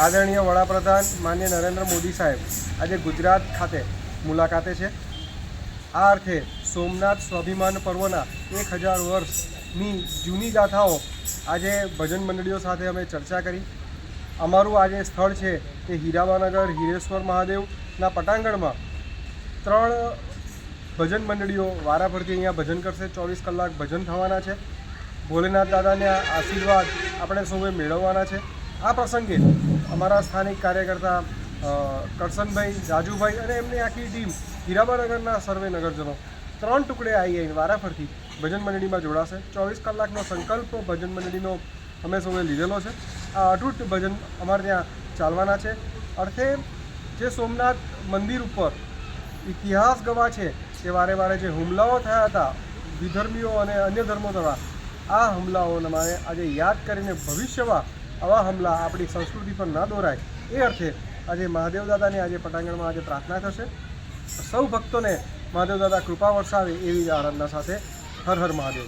આદરણીય વડાપ્રધાન માનનીય નરેન્દ્ર મોદી સાહેબ આજે ગુજરાત ખાતે મુલાકાતે છે। આ અર્થે સોમનાથ સ્વાભિમાન પર્વના 1000 વર્ષની જૂની ગાથાઓ આજે ભજન મંડળીઓ સાથે અમે ચર્ચા કરી। અમારું આજે સ્થળ છે તે હીરાબાનગર હીરેશ્વર મહાદેવના પટાંગણમાં 3 ભજન મંડળીઓ વારાફરતી અહીંયા ભજન કરશે। 24 કલાક ભજન થવાના છે। ભોલેનાથ દાદાના આશીર્વાદ આપણે સૌએ મેળવવાના છે। આ પ્રસંગે અમારા સ્થાનિક કાર્યકર્તા કરશનભાઈ, રાજુભાઈ અને એમની આખી ટીમ હીરાબાનગરના સર્વે નગરજનો 3 ટુકડે આવીને વારાફરતી ભજન મંડળીમાં જોડાશે। 24 કલાકનો સંકલ્પ ભજન મંડળીનો અમે સૌએ લીધેલો છે। આ અતૂટ ભજન અમારે ત્યાં ચાલવાના છે। અર્થે જે સોમનાથ મંદિર ઉપર ઇતિહાસ ગવા છે કે વારે વારે જે હુમલાઓ થયા હતા વિધર્મીઓ અને અન્ય ધર્મો દ્વારા, આ હુમલાઓને મારે આજે યાદ કરીને ભવિષ્યમાં આવા હુમલા આપણી સંસ્કૃતિ પર ના દોરાય એ અર્થે આજે મહાદેવ દાદાની આજે પટાંગણમાં આજે પ્રાર્થના થશે। સૌ ભક્તોને મહાદેવ દાદા કૃપા વરસાવે એવી આરાધના સાથે હર હર મહાદેવ।